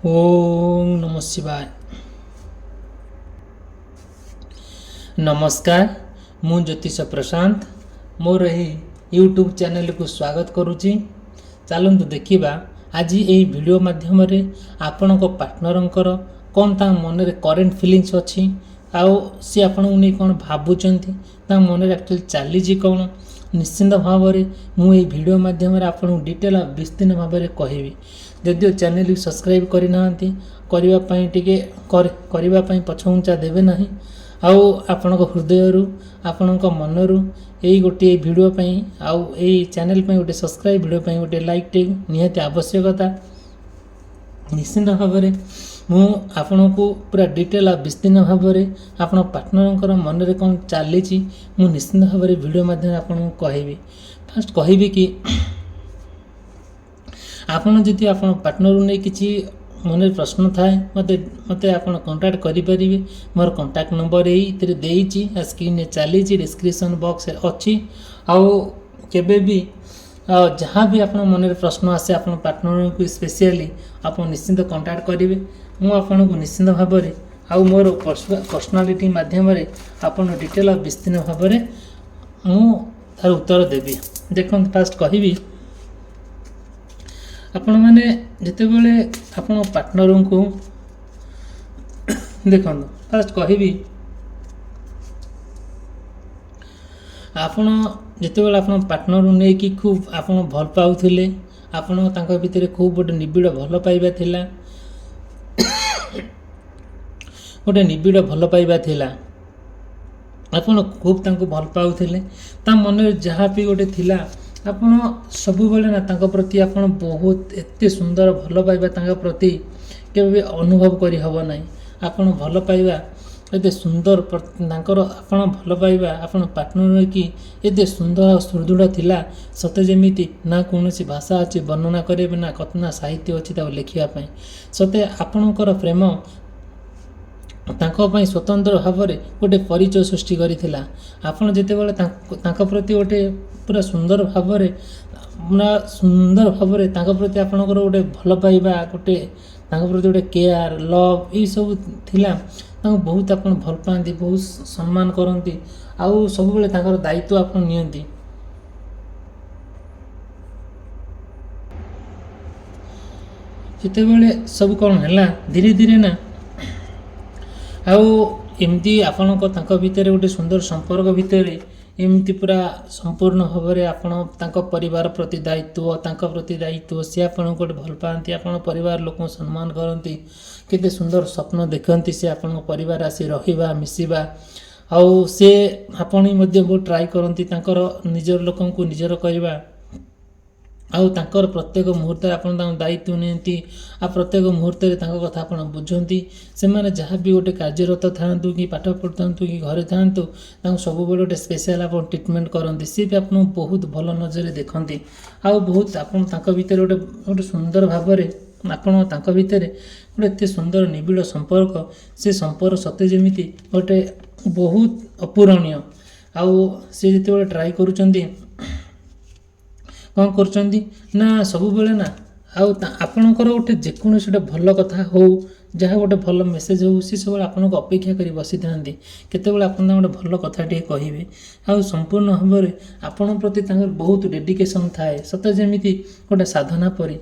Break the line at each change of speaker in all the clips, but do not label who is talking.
ओम नमः शिवाय। नमस्कार, मु ज्योतिष प्रशांत मोर यही यूट्यूब चैनल को स्वागत करुच्ची। चलतु देखा आज यही वीडियो माध्यम आपण पार्टनर कौन ता मन में करेन्ट फिलिंग्स अच्छी आउ सी आपण नहीं कौन भावुंट मन में एक्चुअली चली कौन निश्चिंत भाव में मुझे वीडियो माध्यम आपको डिटेल विस्तीर्ण भाव में कहबी। जदिव चैनल को सब्सक्राइब करने पछघुंचा देवे ना आउ आपण हृदय आपण मनरू यही गोटे वीडियो आउ यही चैनल गोटे सब्सक्राइब वीडियो गोटे लाइक टे निहाती आवश्यकता। निश्चिंत भाव में मु आपण को पूरा डिटेल विस्तीर्ण भाव में आपण पार्टनर मन में कौन चली मु निश्चिंत भाव में वीडियो माध्यम आपको कहबी। फास्ट कहबी कि आपन जदि आपन पार्टनर नहीं किसी मन प्रश्न थाए मते मते आपन कांटेक्ट करि परिबे। मोर कांटेक्ट नंबर एई देइची स्क्रीन ने चली डिस्क्रिप्शन बॉक्स अच्छी आउ केबे भी जहाँ भी आपन मन में प्रश्न आसे आपन पार्टनर को स्पेशली आप निश्चिंत कांटेक्ट करेंगे। मु आपन को निश्चिंत भाव में आउ मोर पर्सनालिटी माध्यम आपन डिटेल विस्तीर्ण भाव में मु तार उत्तर देवी। देखो फास्ट कहबी आपण मैंने जिते बड़े आपण पार्टनर को देखो फास्ट कहबी आपण जिते बड़े आपण पार्टनर नहीं कि खूब आपण भल पाउथिले आपण तांको भितर खूब गोटे निबिड़ भल पाइबा थिला गोटे निबिड़ भल पाइबा थिला आपण खूब तांको भल पाउथिले ता मन जहाँ भी गोटे थिला आपण सबु बेले ना तांको प्रति आपण बहुत एते सुंदर भल पाइबा तांको प्रति केबे अनुभव करि हबो नाही। आपण भल पाइबा एते सुंदर तांकर आपण भल पाइबा आपण पार्टनर की एते सुंदर सुदृढ़ थिला सते जेमिति ना कोनोसी भाषा अछि वर्णना करेबे ना कतना साहित्य अछि ता लिखिया पई सते आपणकर प्रेम तांको पई स्वतंत्र भाव में गोटे परिचय सृष्टि करिथिला। आपण जेते बेले तांको प्रति गोटे पूरा सुंदर भाव में तांको प्रति आपणकर गोटे भल पाइबा गोटे तांको प्रति गोटे केयर लव ये सब थिला तांको बहुत आपण भल पाती बहुत सम्मान करती आउ सब बेले तांकर दायित्व आपण नियंती। जेते बेले सब कौन है धीरे धीरे ना आउ एमती आपण तांको भितर गोटे सुंदर संपर्क भितर एमती पूरा संपूर्ण भाव में आपण तांको परिवार प्रति दायित्व सी आपण गोटे भल पाती आपण परिवार लोक सम्मान करती केते सुंदर स्वप्न देखती से आपण परिवार आसी रहिबा मिसिबा आउ से आपण मध्ये बहुत ट्राई करती तांकर निजर लोक को निजर करबा आउ तांकर प्रत्येक मुहूर्त आपण तांको दायित्व नियंती आ प्रत्येक मुहूर्त तांको कथा आपण बुझंती से माने जहाँ भी गोटे कार्यरत थांतु कि पाठ पढ़ु कि घरे थांतु तांको सब बेले गोटे स्पेशल आपण ट्रीटमेंट करती सी भी आपण बहुत भल नजर देखती आउ बहुत आपण तांको भीतर गोटे सुंदर भाव में आपण तांको भीतर गोटे एते सुंदर निबिड़ संपर्क से संपर्क सते जेमिति गोटे बहुत अपूरणीय आउ से जेते ट्राई करूचंती कौन करचंदी ना सब बेले ना आउ आपणकर गोटे जेकोसी गोटे भल कथा हो जहाँ गोटे भल मेसेज हो सी सब आपन को अपेक्षा कर बसी था केतबेले आपन गोटे भल कथा टे कहिबे आउ संपूर्ण भाव में आपन प्रति बहुत डेडिकेशन थाए सते जेमिति गोटे साधना परी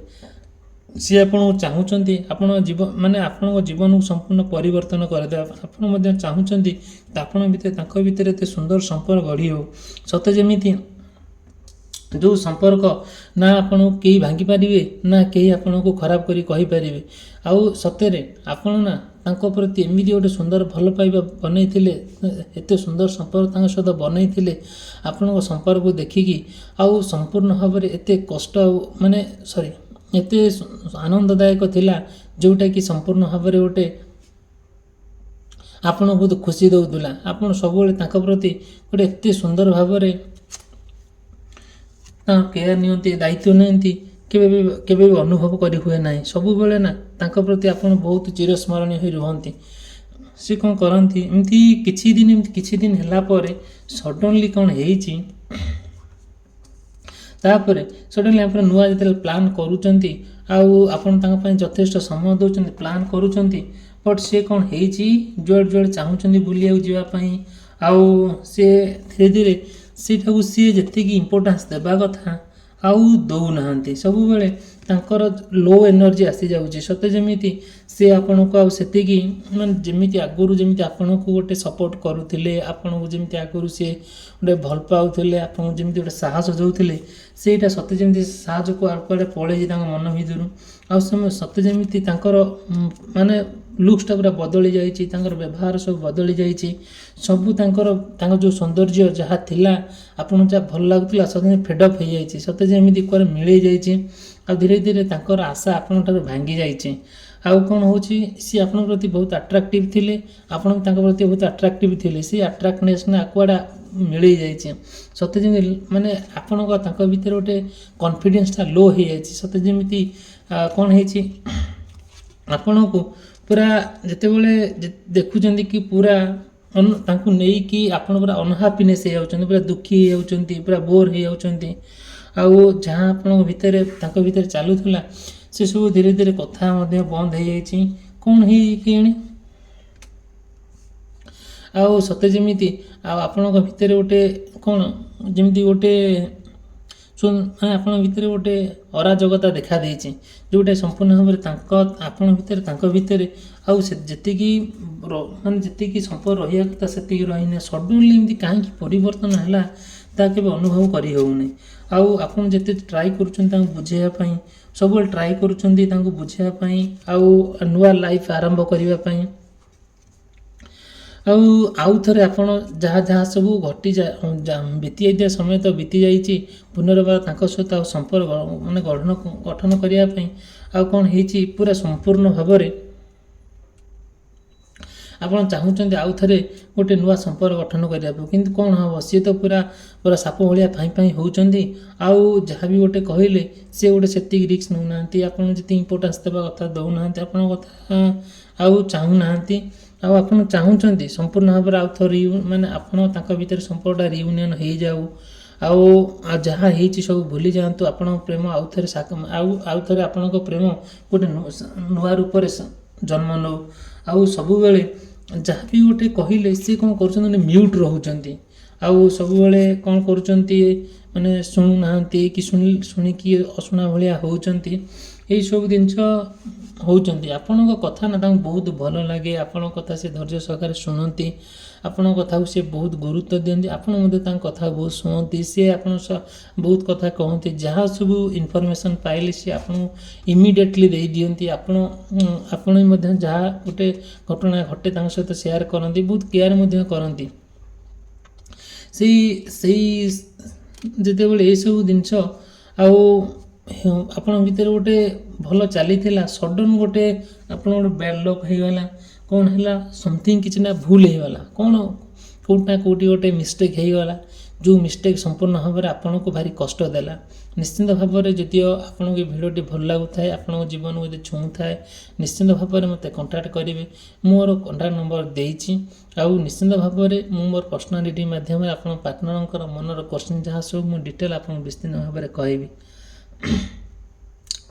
सी आपन चाहूचंती आपन जीवन माने आपन जीवन को संपूर्ण परिवर्तन कर दे आपन मध्ये चाहूचंती आपन भितर तांको भितर एते सुंदर संपर्क गढ़ी हो सते जेमिति जो संपर्क ना आपण कई भांगी पारे ना कई आपण को खराब करी कहि पारे आउ सतेरे आपण ना तांको प्रति एमिति गोटे सुंदर भल पाइबा बनैथिले एते सुंदर संपर्क तांको सहित बनैथिले आपण संपर्क को देखिकी आउ संपूर्ण भाव में एते कष्ट माने सॉरी एते आनंददायक थिला जोटा कि संपूर्ण भाव में गोटे आपण बहुत खुशी दउतला आपण सब बेले तांको प्रति गोटे एते सुंदर भाव में केयर नियंती दायित्व नियंती केबे भी अनुभव करी हुए ना सबु बेले ना तांको प्रति आपण बहुत चिरस्मरणीय होई रहंती से कौन करती एमती किछि दिन हैला परे सडनली कौन हेइची तापर सडनली आप नुआ जो प्लान करूचंती ଆଉ ଆପଣ ତାଙ୍କ ପାଇଁ ଯଥେଷ୍ଟ ସମୟ ଦେଉଛନ୍ତି, ପ୍ଲାନ୍ କରୁଛନ୍ତି, ବଟ୍ ସେ କ'ଣ ହେଇଛି ଯୁଆଡ଼େ ଯୁଆଡ଼େ ଚାହୁଁଛନ୍ତି ବୁଲିବାକୁ ଯିବା ପାଇଁ, ଆଉ ସିଏ ଧୀରେ ଧୀରେ ସେଇଟାକୁ ସିଏ ଯେତିକି ଇମ୍ପୋର୍ଟାନ୍ସ ଦେବା କଥା ଆଉ ଦେଉନାହାନ୍ତି। ସବୁବେଳେ ତାଙ୍କର ଲୋ ଏନର୍ଜି ଆସିଯାଉଛି, ସତେ ଯେମିତି ସେ ଆପଣଙ୍କୁ ଆଉ ସେତିକି ମାନେ ଯେମିତି ଆଗରୁ ଯେମିତି ଆପଣଙ୍କୁ ଗୋଟେ ସପୋର୍ଟ କରୁଥିଲେ, ଆପଣଙ୍କୁ ଯେମିତି ଆଗରୁ ସିଏ ଗୋଟେ ଭଲ ପାଉଥିଲେ, ଆପଣଙ୍କୁ ଯେମିତି ଗୋଟେ ସାହସ ଦେଉଥିଲେ, ସେଇଟା ସତେ ଯେମିତି ସାହାଯ୍ୟକୁ ଆଉ କୁଆଡ଼େ ପଳେଇଛି ତାଙ୍କ ମନ ଭିତରୁ। ଆଉ ସତେ ଯେମିତି ତାଙ୍କର ମାନେ ଲୁକ୍ସଟା ପୁରା ବଦଳି ଯାଇଛି, ତାଙ୍କର ବ୍ୟବହାର ସବୁ ବଦଳି ଯାଇଛି, ସବୁ ତାଙ୍କ ଯେଉଁ ସୌନ୍ଦର୍ଯ୍ୟ ଯାହା ଥିଲା, ଆପଣଙ୍କୁ ଯାହା ଭଲ ଲାଗୁଥିଲା ସତେ ଫେଡଅପ୍ ହେଇଯାଇଛି, ସତେ ଯେମିତି କୁଆଡ଼େ ମିଳେଇ ଯାଇଛି। ଆଉ ଧୀରେ ଧୀରେ ତାଙ୍କର ଆଶା ଆପଣଙ୍କ ଠାରୁ ଭାଙ୍ଗି ଯାଇଛି। ଆଉ କ'ଣ ହେଉଛି, ସିଏ ଆପଣଙ୍କ ପ୍ରତି ବହୁତ ଆଟ୍ରାକ୍ଟିଭ୍ ଥିଲେ, ଆପଣ ତାଙ୍କ ପ୍ରତି ବହୁତ ଆଟ୍ରାକ୍ଟିଭ୍ ଥିଲେ, ସେଇ ଆଟ୍ରାକ୍ଟନେସ୍ ନା କୁଆଡ଼େ ମିଳେଇ ଯାଇଛି। ସତେ ଯେମିତି ମାନେ ଆପଣଙ୍କ ତାଙ୍କ ଭିତରେ ଗୋଟେ କନଫିଡେନ୍ସଟା ଲୋ ହେଇଯାଇଛି, ସତେ ଯେମିତି କ'ଣ ହେଇଛି ଆପଣଙ୍କୁ ପୁରା ଯେତେବେଳେ ଦେଖୁଛନ୍ତି କି ପୁରା ତାଙ୍କୁ ନେଇକି ଆପଣ ପୁରା ଅନହାପିନେସ୍ ହେଇଯାଉଛନ୍ତି, ପୁରା ଦୁଃଖୀ ହେଇଯାଉଛନ୍ତି, ପୁରା ବୋର୍ ହେଇଯାଉଛନ୍ତି। ଆଉ ଯାହା ଆପଣଙ୍କ ଭିତରେ ତାଙ୍କ ଭିତରେ ଚାଲୁଥିଲା ସେସବୁ ଧୀରେ ଧୀରେ କଥା ମଧ୍ୟ ବନ୍ଦ ହେଇଯାଇଛି। କ'ଣ ହେଇକେଣି ଆଉ ସତେ ଯେମିତି ଆଉ ଆପଣଙ୍କ ଭିତରେ ଗୋଟେ କ'ଣ ଯେମିତି ଗୋଟେ ମାନେ ଆପଣଙ୍କ ଭିତରେ ଗୋଟେ ଅରାଜକତା ଦେଖାଦେଇଛି, ଯେଉଁଟା ସମ୍ପୂର୍ଣ୍ଣ ଭାବରେ ଆପଣଙ୍କ ଭିତରେ ତାଙ୍କ ଭିତରେ ଆଉ ଯେତିକି ମାନେ ଯେତିକି ସମ୍ପର୍କ ରହିବା କଥା ସେତିକି ରହିନି। ସଡନ୍ଲି ଏମିତି କାହିଁକି ପରିବର୍ତ୍ତନ ହେଲା ତାହା କେବେ ଅନୁଭବ କରି ହେଉନି। ଆଉ ଆପଣ ଯେତେ ଟ୍ରାଏ କରୁଛନ୍ତି ତାଙ୍କୁ ବୁଝେଇବା ପାଇଁ, ସବୁବେଳେ ଟ୍ରାଏ କରୁଛନ୍ତି ତାଙ୍କୁ ବୁଝେଇବା ପାଇଁ, ଆଉ ନୂଆ ଲାଇଫ୍ ଆରମ୍ଭ କରିବା ପାଇଁ। ଆଉ ଥରେ ଆପଣ ଯାହା ଯାହା ସବୁ ବିତି ଯାଇଥିବା ସମୟ ତ ବିତି ଯାଇଛି, ପୁନର୍ବାର ତାଙ୍କ ସହିତ ଆଉ ସମ୍ପର୍କ ମାନେ ଗଠନ କରିବା ପାଇଁ ଆଉ କ'ଣ ହେଇଛି, ପୁରା ସମ୍ପୂର୍ଣ୍ଣ ଭାବରେ ଆପଣ ଚାହୁଁଛନ୍ତି ଆଉ ଥରେ ଗୋଟେ ନୂଆ ସମ୍ପର୍କ ଗଠନ କରିବାକୁ, କିନ୍ତୁ କ'ଣ ହେବ, ସିଏ ତ ପୁରା ସାପ ଭଳିଆ ଫାଇଁ ଫାଇଁ ହେଉଛନ୍ତି। ଆଉ ଯାହା ବି ଗୋଟେ କହିଲେ ସେ ଗୋଟେ ସେତିକି ରିସ୍କ ନେଉନାହାନ୍ତି, ଆପଣଙ୍କୁ ଯେତିକି ଇମ୍ପୋର୍ଟାନ୍ସ ଦେବା କଥା ଦେଉନାହାନ୍ତି, ଆପଣଙ୍କ କଥା ଆଉ ଚାହୁଁନାହାନ୍ତି। ଆଉ ଆପଣ ଚାହୁଁଛନ୍ତି ସମ୍ପୂର୍ଣ୍ଣ ଭାବରେ ଆଉ ଥରେ ମାନେ ଆପଣ ତାଙ୍କ ଭିତରେ ସମ୍ପର୍କଟା ରିୟୁନିୟନ୍ ହେଇଯାଉ, ଆଉ ଯାହା ହେଇଛି ସବୁ ଭୁଲି ଯାଆନ୍ତୁ, ଆପଣଙ୍କ ପ୍ରେମ ଆଉ ଥରେ ଆପଣଙ୍କ ପ୍ରେମ ଗୋଟେ ନୂଆ ରୂପରେ ଜନ୍ମ ନେଉ। ଆଉ ସବୁବେଳେ ଯାହା ବି ଗୋଟେ କହିଲେ ସିଏ କ'ଣ କରୁଛନ୍ତି, ମ୍ୟୁଟ୍ ରହୁଛନ୍ତି, ଆଉ ସବୁବେଳେ କ'ଣ କରୁଛନ୍ତି ମାନେ ଶୁଣୁନାହାନ୍ତି କି ଶୁଣିକି ଅଶୁଣା ଭଳିଆ ହେଉଛନ୍ତି। ଏଇସବୁ ଜିନିଷ ହେଉଛନ୍ତି। ଆପଣଙ୍କ କଥା ନା ତାଙ୍କୁ ବହୁତ ଭଲ ଲାଗେ, ଆପଣଙ୍କ କଥା ସେ ଧୈର୍ଯ୍ୟ ସହକାରେ ଶୁଣନ୍ତି, ଆପଣଙ୍କ କଥାକୁ ସେ ବହୁତ ଗୁରୁତ୍ୱ ଦିଅନ୍ତି, ଆପଣ ମଧ୍ୟ ତାଙ୍କ କଥା ବହୁତ ଶୁଣନ୍ତି, ସେ ଆପଣଙ୍କ ସହ ବହୁତ କଥା କହନ୍ତି, ଯାହା ସବୁ ଇନଫର୍ମେସନ୍ ପାଇଲେ ସେ ଆପଣଙ୍କୁ ଇମିଡ଼ିଏଟଲି ଦେଇଦିଅନ୍ତି। ଆପଣ ମଧ୍ୟ ଯାହା ଗୋଟେ ଘଟଣା ଘଟେ ତାଙ୍କ ସହିତ ସେୟାର କରନ୍ତି, ବହୁତ କେୟାର ମଧ୍ୟ କରନ୍ତି। ସେଇ ଯେତେବେଳେ ଏଇସବୁ ଜିନିଷ ଆଉ ଆପଣଙ୍କ ଭିତରେ ଗୋଟେ ଭଲ ଚାଲିଥିଲା, ସଡନ୍ ଗୋଟେ ଆପଣ ଗୋଟେ ବ୍ୟାଡ୍ ଲକ୍ ହେଇଗଲା, କ'ଣ ହେଲା, ସମଥିଙ୍ଗ କିଛି ନା ଭୁଲ ହେଇଗଲା, କ'ଣ କେଉଁଠି ନା କେଉଁଠି ଗୋଟେ ମିଷ୍ଟେକ୍ ହେଇଗଲା, ଯେଉଁ ମିଷ୍ଟେକ୍ ସମ୍ପୂର୍ଣ୍ଣ ଭାବରେ ଆପଣଙ୍କୁ ଭାରି କଷ୍ଟ ଦେଲା। ନିଶ୍ଚିନ୍ତ ଭାବରେ ଯଦିଓ ଆପଣଙ୍କୁ ଏ ଭିଡ଼ିଓଟି ଭଲ ଲାଗୁଥାଏ, ଆପଣଙ୍କ ଜୀବନକୁ ଯଦି ଛୁଉଁଥାଏ, ନିଶ୍ଚିନ୍ତ ଭାବରେ ମୋତେ କଣ୍ଟାକ୍ଟ କରିବେ, ମୋର କଣ୍ଟାକ୍ଟ ନମ୍ବର ଦେଇଛି। ଆଉ ନିଶ୍ଚିନ୍ତ ଭାବରେ ମୁଁ ମୋର ପର୍ସନାଲ ରିଡ଼ିଂ ମାଧ୍ୟମରେ ଆପଣଙ୍କ ପାର୍ଟନରଙ୍କର ମନର କୋଶ୍ଚିନ୍ ଯାହା ସବୁ ମୁଁ ଡିଟେଲ୍ ଆପଣଙ୍କୁ ବିସ୍ତୀର୍ଣ୍ଣ ଭାବରେ କହିବି।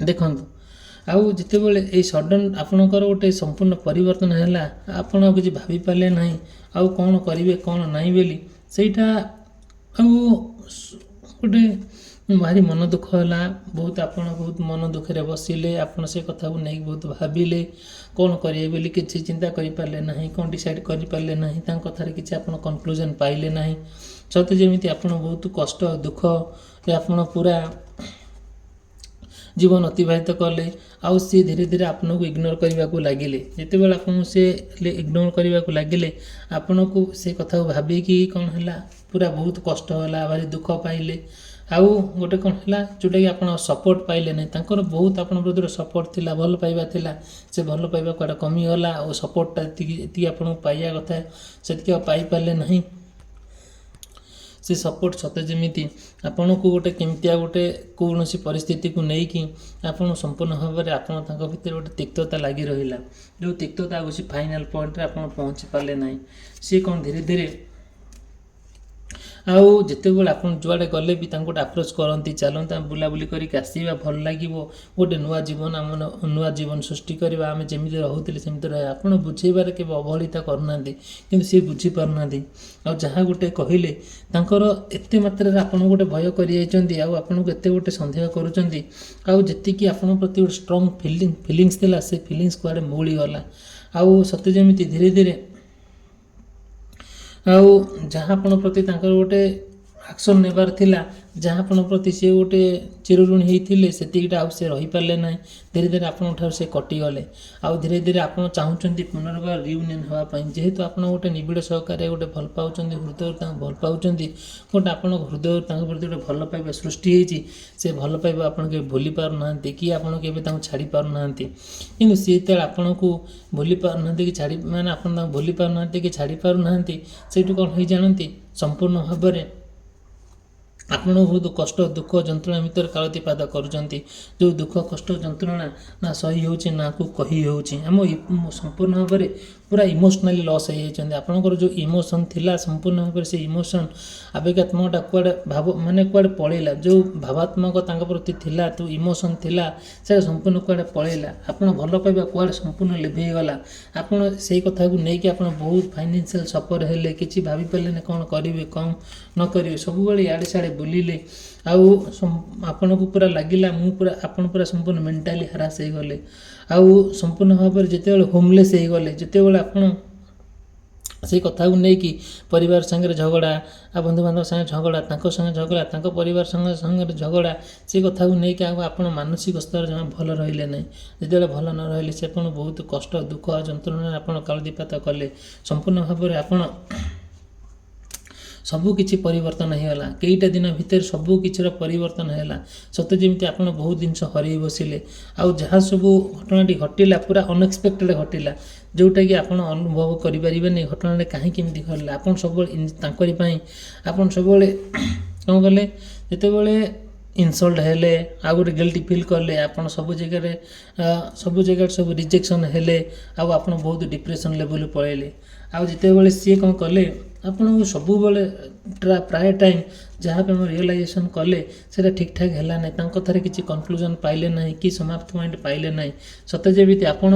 ଦେଖନ୍ତୁ, ଆଉ ଯେତେବେଳେ ଏଇ ସଡନ୍ ଆପଣଙ୍କର ଗୋଟେ ସମ୍ପୂର୍ଣ୍ଣ ପରିବର୍ତ୍ତନ ହେଲା, ଆପଣ ଆଉ କିଛି ଭାବିପାରିଲେ ନାହିଁ ଆଉ କ'ଣ କରିବେ କ'ଣ ନାହିଁ ବୋଲି, ସେଇଟା ଆଉ ଗୋଟେ ଭାରି ମନ ଦୁଃଖ ହେଲା ଆପଣ ବହୁତ ମନ ଦୁଃଖରେ ବସିଲେ, ଆପଣ ସେ କଥାକୁ ନେଇକି ବହୁତ ଭାବିଲେ, କ'ଣ କରିବେ ବୋଲି କିଛି ଚିନ୍ତା କରିପାରିଲେ ନାହିଁ, କ'ଣ ଡିସାଇଡ଼୍ କରିପାରିଲେ ନାହିଁ, ତାଙ୍କ କଥାରେ କିଛି ଆପଣ କନକ୍ଲୁଜନ୍ ପାଇଲେ ନାହିଁ। ସତେ ଯେମିତି ଆପଣ ବହୁତ କଷ୍ଟ ଦୁଃଖରେ ଆପଣ ପୁରା ଜୀବନ ଅତିବାହିତ କଲେ, ଆଉ ସିଏ ଧୀରେ ଧୀରେ ଆପଣଙ୍କୁ ଇଗ୍ନୋର କରିବାକୁ ଲାଗିଲେ। ଯେତେବେଳେ ଆପଣଙ୍କୁ ସେ ଇଗ୍ନୋର କରିବାକୁ ଲାଗିଲେ, ଆପଣଙ୍କୁ ସେ କଥାକୁ ଭାବିକି କ'ଣ ହେଲା, ପୁରା ବହୁତ କଷ୍ଟ ହେଲା, ଭାରି ଦୁଃଖ ପାଇଲେ। ଆଉ ଗୋଟେ କ'ଣ ହେଲା, ଯେଉଁଟାକି ଆପଣ ସପୋର୍ଟ ପାଇଲେ ନାହିଁ, ତାଙ୍କର ବହୁତ ଆପଣଙ୍କ ପ୍ରତି ସପୋର୍ଟ ଥିଲା, ଭଲ ପାଇବା ଥିଲା, ସେ ଭଲ ପାଇବା କୁଆଡ଼େ କମିଗଲା, ଆଉ ସପୋର୍ଟଟା ଏତିକି ଆପଣଙ୍କୁ ପାଇବା କଥା ସେତିକି ଆଉ ପାଇପାରିଲେ ନାହିଁ। ସେ ସପୋର୍ଟ ସତେ ଯେମିତି ଆପଣଙ୍କୁ ଗୋଟେ କେମିତିଆ ଗୋଟେ କୌଣସି ପରିସ୍ଥିତିକୁ ନେଇକି ଆପଣ ସମ୍ପୂର୍ଣ୍ଣ ଭାବରେ ଆପଣ ତାଙ୍କ ଭିତରେ ଗୋଟେ ତିକ୍ତତା ଲାଗି ରହିଲା, ଯେଉଁ ତିକ୍ତତା କୌଣସି ଫାଇନାଲ୍ ପଏଣ୍ଟରେ ଆପଣ ପହଞ୍ଚି ପାରିଲେ ନାହିଁ। ସିଏ କ'ଣ ଧୀରେ ଧୀରେ ଆଉ ଯେତେବେଳେ ଆପଣ ଯୁଆଡ଼େ ଗଲେ ବି ତାଙ୍କୁ ଗୋଟେ ଆପ୍ରୋଚ୍ କରନ୍ତି, ଚାଲନ୍ତୁ ଆମେ ବୁଲାବୁଲି କରିକି ଆସିବା, ଭଲ ଲାଗିବ, ଗୋଟେ ନୂଆ ଜୀବନ ନୂଆ ଜୀବନ ସୃଷ୍ଟି କରିବା, ଆମେ ଯେମିତି ରହୁଥିଲେ ସେମିତି ରହିବା। ଆପଣ ବୁଝେଇବାରେ କେବେ ଅବହେଳିତ କରୁନାହାନ୍ତି, କିନ୍ତୁ ସେ ବୁଝିପାରୁନାହାନ୍ତି। ଆଉ ଯାହା ଗୋଟେ କହିଲେ ତାଙ୍କର ଏତେ ମାତ୍ରାରେ ଆପଣଙ୍କୁ ଗୋଟେ ଭୟ କରିଯାଇଛନ୍ତି, ଆଉ ଆପଣଙ୍କୁ ଏତେ ଗୋଟେ ସନ୍ଦେହ କରୁଛନ୍ତି, ଆଉ ଯେତିକି ଆପଣଙ୍କ ପ୍ରତି ଗୋଟେ ଷ୍ଟ୍ରଙ୍ଗ ଫିଲିଙ୍ଗସ୍ ଥିଲା, ସେ ଫିଲିଙ୍ଗସ୍ କୁଆଡ଼େ ମଉଳିଗଲା। ଆଉ ସତେ ଯେମିତି ଧୀରେ ଧୀରେ ଆଉ ଯାହା ଆପଣଙ୍କ ପ୍ରତି ତାଙ୍କର ଗୋଟେ ଆକ୍ସନ୍ ନେବାର ଥିଲା, ଯାହା ଆପଣଙ୍କ ପ୍ରତି ସେ ଗୋଟେ ଚିରଋଣୀ ହେଇଥିଲେ, ସେତିକିଟା ଆଉ ସେ ରହିପାରିଲେ ନାହିଁ। ଧୀରେ ଧୀରେ ଆପଣଙ୍କ ଠାରୁ ସେ କଟିଗଲେ। ଆଉ ଧୀରେ ଧୀରେ ଆପଣ ଚାହୁଁଛନ୍ତି ପୁନର୍ବାର ରିୟୁନିୟନ୍ ହେବା ପାଇଁ, ଯେହେତୁ ଆପଣ ଗୋଟେ ନିବିଡ଼ ସହକାରେ ଗୋଟେ ଭଲ ପାଉଛନ୍ତି, ହୃଦୟରୁ ତାଙ୍କୁ ଭଲ ପାଉଛନ୍ତି, ଗୋଟେ ଆପଣଙ୍କ ହୃଦୟରୁ ତାଙ୍କ ପ୍ରତି ଗୋଟେ ଭଲ ପାଇବା ସୃଷ୍ଟି ହେଇଛି। ସେ ଭଲ ପାଇବା ଆପଣ କେବେ ଭୁଲି ପାରୁନାହାନ୍ତି, କି ଆପଣ କେବେ ତାଙ୍କୁ ଛାଡ଼ି ପାରୁନାହାନ୍ତି। କିନ୍ତୁ ସେ ଯେତେବେଳେ ଆପଣଙ୍କୁ ଭୁଲି ପାରୁନାହାନ୍ତି କି ଆପଣ ତାଙ୍କୁ ଭୁଲି ପାରୁନାହାନ୍ତି କି ଛାଡ଼ି ପାରୁନାହାନ୍ତି, ସେଇଠୁ କ'ଣ ହେଇ ଜାଣନ୍ତି, ସମ୍ପୂର୍ଣ୍ଣ ଭାବରେ ଆପଣ ବହୁତ କଷ୍ଟ, ଦୁଃଖ, ଯନ୍ତ୍ରଣା ଭିତରେ କାଳତିପାତ କରୁଛନ୍ତି। ଯେଉଁ ଦୁଃଖ, କଷ୍ଟ, ଯନ୍ତ୍ରଣା ନା ସହି ହେଉଛି, ନା କୁ କହି ହେଉଛି। ସମ୍ପୂର୍ଣ୍ଣ ଭାବରେ ପୁରା ଇମୋସନାଲି ଲସ୍ ହେଇଯାଇଛନ୍ତି। ଆପଣଙ୍କର ଯେଉଁ ଇମୋସନ୍ ଥିଲା, ସମ୍ପୂର୍ଣ୍ଣ ଭାବରେ ସେ ଇମୋସନ୍ ଆବେଗାତ୍ମକଟା କୁଆଡ଼େ କୁଆଡ଼େ ପଳେଇଲା। ଯେଉଁ ଭାବାତ୍ମକ ତାଙ୍କ ପ୍ରତି ଥିଲା, ଯେଉଁ ଇମୋସନ୍ ଥିଲା, ସେଇଟା ସମ୍ପୂର୍ଣ୍ଣ କୁଆଡ଼େ ପଳେଇଲା। ଆପଣ ଭଲ ପାଇବା କୁଆଡ଼େ ସମ୍ପୂର୍ଣ୍ଣ ଲିଭେଇଗଲା। ଆପଣ ସେଇ କଥାକୁ ନେଇକି ଆପଣ ବହୁତ ଫାଇନାନ୍ସିଆଲ୍ ସଫର ହେଲେ, କିଛି ଭାବିପାରିଲେନି କ'ଣ କରିବେ, କ'ଣ ନ କରିବେ, ସବୁବେଳେ ଇଆଡ଼େ ସିଆଡ଼େ ବୁଲିଲେ। ଆଉ ଆପଣଙ୍କୁ ପୁରା ଲାଗିଲା ଆପଣ ପୁରା ସମ୍ପୂର୍ଣ୍ଣ ମେଣ୍ଟାଲି ହରାସ ହେଇଗଲେ। ଆଉ ସମ୍ପୂର୍ଣ୍ଣ ଭାବରେ ଯେତେବେଳେ ହୋମଲେସ୍ ହେଇଗଲେ, ଯେତେବେଳେ ଆପଣ ସେଇ କଥାକୁ ନେଇକି ପରିବାର ସାଙ୍ଗରେ ଝଗଡ଼ା, ଆଉ ବନ୍ଧୁବାନ୍ଧବ ସାଙ୍ଗରେ ଝଗଡ଼ା, ତାଙ୍କ ସାଙ୍ଗେ ଝଗଡ଼ା, ତାଙ୍କ ପରିବାର ସାଙ୍ଗରେ ଝଗଡ଼ା, ସେ କଥାକୁ ନେଇକି ଆଉ ଆପଣ ମାନସିକ ସ୍ତରରେ ଜମା ଭଲ ରହିଲେ ନାହିଁ। ଯେତେବେଳେ ଭଲ ନ ରହିଲେ, ସେ ଆପଣ ବହୁତ କଷ୍ଟ, ଦୁଃଖ ଆଉ ଯନ୍ତ୍ରଣାରେ ଆପଣ କାଳତିପାତ କଲେ। ସମ୍ପୂର୍ଣ୍ଣ ଭାବରେ ଆପଣ ସବୁ କିଛି ପରିବର୍ତ୍ତନ ହେଇଗଲା। କେଇଟା ଦିନ ଭିତରେ ସବୁ କିଛିର ପରିବର୍ତ୍ତନ ହେଲା। ସତେ ଯେମିତି ଆପଣ ବହୁତ ଜିନିଷ ହରେଇ ବସିଲେ। ଆଉ ଯାହା ସବୁ ଘଟଣାଟି ଘଟିଲା, ପୁରା ଅନଏକ୍ସପେକ୍ଟେଡ଼ ଘଟିଲା, ଯେଉଁଟାକି ଆପଣ ଅନୁଭବ କରିପାରିବେନି ଘଟଣାଟା କାହିଁକି ଏମିତି ଘଟିଲା। ଆପଣ ସବୁବେଳେ ତାଙ୍କରି ପାଇଁ ଆପଣ ସବୁବେଳେ କ'ଣ କଲେ, ଯେତେବେଳେ ଇନସଲ୍ଟ ହେଲେ, ଆଉ ଗୋଟେ ଗିଲ୍ଟି ଫିଲ୍ କଲେ, ଆପଣ ସବୁ ଜାଗାରେ ସବୁ ରିଜେକ୍ସନ୍ ହେଲେ, ଆଉ ଆପଣ ବହୁତ ଡିପ୍ରେସନ୍ ଲେଭେଲକୁ ପଳେଇଲେ। ଆଉ ଯେତେବେଳେ ସିଏ କ'ଣ କଲେ, ଆପଣଙ୍କୁ ସବୁବେଳେ ପ୍ରାୟ ଟାଇମ୍ ଯାହା ପାଇଁ ରିଏଲାଇଜେସନ୍ କଲେ, ସେଇଟା ଠିକ୍ଠାକ୍ ହେଲା ନାହିଁ। ତାଙ୍କ କଥାରେ କିଛି କନକ୍ଲୁଜନ୍ ପାଇଲେ ନାହିଁ, କି ସମାପ୍ତ ପଏଣ୍ଟ ପାଇଲେ ନାହିଁ। ସତେ ଯେମିତି ଆପଣ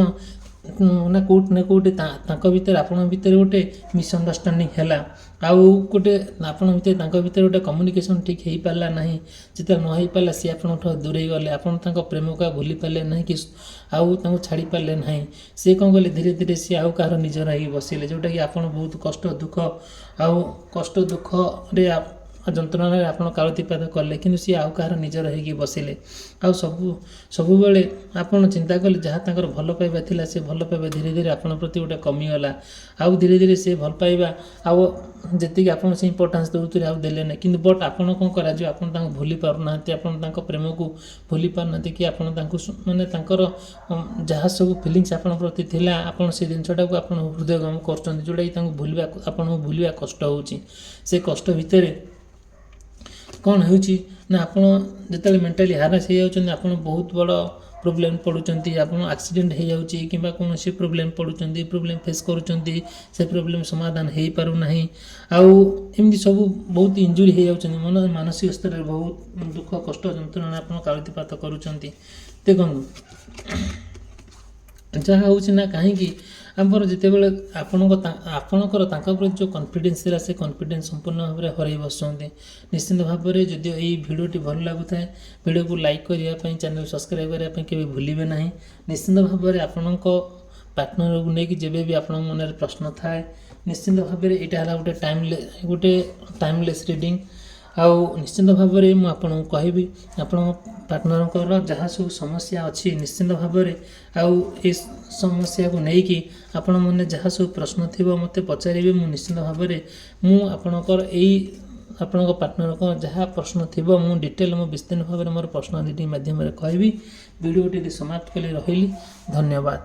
କୋଉଠି ନା କୋଉଠି ତାଙ୍କ ଭିତରେ, ଆପଣଙ୍କ ଭିତରେ ଗୋଟେ ମିସ୍ଅଣ୍ଡରଷ୍ଟାଣ୍ଡିଂ ହେଲା। ଆଉ ଗୋଟେ ଆପଣ ଭିତରେ, ତାଙ୍କ ଭିତରେ ଗୋଟେ କମ୍ୟୁନିକେସନ୍ ଠିକ୍ ହେଇପାରିଲା ନାହିଁ। ଯେତେବେଳେ ନ ହେଇପାରିଲା, ସିଏ ଆପଣଙ୍କଠୁ ଦୂରେଇ ଗଲେ। ଆପଣ ତାଙ୍କ ପ୍ରେମକୁ ଆଉ ଭୁଲି ପାରିଲେ ନାହିଁ, କି ଆଉ ତାଙ୍କୁ ଛାଡ଼ି ପାରିଲେ ନାହିଁ। ସିଏ କ'ଣ କଲେ, ଧୀରେ ଧୀରେ ସିଏ ଆଉ କାହାର ନିଜର ହେଇକି ବସିଲେ, ଯେଉଁଟାକି ଆପଣ ବହୁତ କଷ୍ଟ, ଦୁଃଖରେ ଯନ୍ତ୍ରଣାରେ ଆପଣ କାଳତିପାତ କଲେ, କିନ୍ତୁ ସିଏ ଆଉ କାହାର ନିଜର ହେଇକି ବସିଲେ। ଆଉ ସବୁବେଳେ ଆପଣ ଚିନ୍ତା କଲେ, ଯାହା ତାଙ୍କର ଭଲ ପାଇବା ଥିଲା, ସେ ଭଲ ପାଇବା ଧୀରେ ଧୀରେ ଆପଣଙ୍କ ପ୍ରତି ଗୋଟେ କମିଗଲା। ଆଉ ଧୀରେ ଧୀରେ ସେ ଭଲ ପାଇବା ଆଉ ଯେତିକି ଆପଣ ସେ ଇମ୍ପୋର୍ଟାନ୍ସ ଦେଉଥିଲେ ଆଉ ଦେଲେ ନାହିଁ। କିନ୍ତୁ ଆପଣ କ'ଣ କରାଯିବ, ଆପଣ ତାଙ୍କୁ ଭୁଲି ପାରୁନାହାନ୍ତି, ଆପଣ ତାଙ୍କ ପ୍ରେମକୁ ଭୁଲି ପାରୁନାହାନ୍ତି, କି ଆପଣ ତାଙ୍କୁ ତାଙ୍କର ଯାହା ସବୁ ଫିଲିଙ୍ଗସ୍ ଆପଣଙ୍କ ପ୍ରତି ଥିଲା, ଆପଣ ସେ ଜିନିଷଟାକୁ ଆପଣ ହୃଦୟଙ୍ଗମ କରୁଛନ୍ତି, ଯେଉଁଟାକି ଆପଣଙ୍କୁ ଭୁଲିବା କଷ୍ଟ ହେଉଛି। ସେ କଷ୍ଟ ଭିତରେ କ'ଣ ହେଉଛି ନା, ଆପଣ ଯେତେବେଳେ ମେଣ୍ଟାଲି ହାରାସ ହେଇଯାଉଛନ୍ତି, ଆପଣ ବହୁତ ବଡ଼ ପ୍ରୋବ୍ଲେମ୍ ପଡ଼ୁଛନ୍ତି। ଆପଣ ଆକ୍ସିଡେଣ୍ଟ ହେଇଯାଉଛି, କିମ୍ବା କୌଣସି ପ୍ରୋବ୍ଲେମ୍ ପଡ଼ୁଛନ୍ତି, ପ୍ରୋବ୍ଲେମ୍ ଫେସ୍ କରୁଛନ୍ତି, ସେ ପ୍ରୋବ୍ଲେମ୍ ସମାଧାନ ହେଇପାରୁନାହିଁ। ଆଉ ଏମିତି ସବୁ ବହୁତ ଇଞ୍ଜୁରି ହେଇଯାଉଛନ୍ତି, ମାନସିକ ସ୍ତରରେ ବହୁତ ଦୁଃଖ, କଷ୍ଟ, ଯନ୍ତ୍ରଣା ଆପଣ କାଳତିପାତ କରୁଛନ୍ତି। ଦେଖନ୍ତୁ, ଯାହା ହେଉଛି ନା କାହିଁକି, ଆମର ଯେତେବେଳେ ଆପଣଙ୍କର ତାଙ୍କ ପ୍ରତି ଯେଉଁ କନଫିଡେନ୍ସ ଥିଲା, ସେ କନଫିଡେନ୍ସ ସମ୍ପୂର୍ଣ୍ଣ ଭାବରେ ହରାଇ ବସୁଛନ୍ତି। ନିଶ୍ଚିନ୍ତ ଭାବରେ ଯଦି ଏଇ ଭିଡ଼ିଓଟି ଭଲ ଲାଗୁଥାଏ, ଭିଡ଼ିଓକୁ ଲାଇକ୍ କରିବା ପାଇଁ, ଚ୍ୟାନେଲ୍ ସବସ୍କ୍ରାଇବ୍ କରିବା ପାଇଁ କେବେ ଭୁଲିବେ ନାହିଁ। ନିଶ୍ଚିନ୍ତ ଭାବରେ ଆପଣଙ୍କ ପାର୍ଟନରକୁ ନେଇକି ଯେବେ ବି ଆପଣଙ୍କ ମନରେ ପ୍ରଶ୍ନ ଥାଏ, ନିଶ୍ଚିନ୍ତ ଭାବରେ ଏଇଟା ହେଲା ଗୋଟେ ଟାଇମଲେସ୍ ରିଡ଼ିଂ। ଆଉ ନିଶ୍ଚିନ୍ତ ଭାବରେ ମୁଁ ଆପଣଙ୍କୁ କହିବି, ଆପଣଙ୍କ ପାର୍ଟନରଙ୍କର ଯାହା ସବୁ ସମସ୍ୟା ଅଛି, ନିଶ୍ଚିନ୍ତ ଭାବରେ ଆଉ ଏ ସମସ୍ୟାକୁ ନେଇକି ଆପଣ ମନରେ ଯାହା ସବୁ ପ୍ରଶ୍ନ ଥିବ ମୋତେ ପଚାରିବେ। ମୁଁ ନିଶ୍ଚିନ୍ତ ଭାବରେ ଆପଣଙ୍କ ପାର୍ଟନରଙ୍କ ଯାହା ପ୍ରଶ୍ନ ଥିବ, ମୁଁ ବିସ୍ତୀର୍ଣ୍ଣ ଭାବରେ ମୋର ପର୍ସନାଲ ରିଡ଼ିଂ ମାଧ୍ୟମରେ କହିବି। ଭିଡ଼ିଓଟି ସମାପ୍ତ କଲି, ରହିଲି, ଧନ୍ୟବାଦ।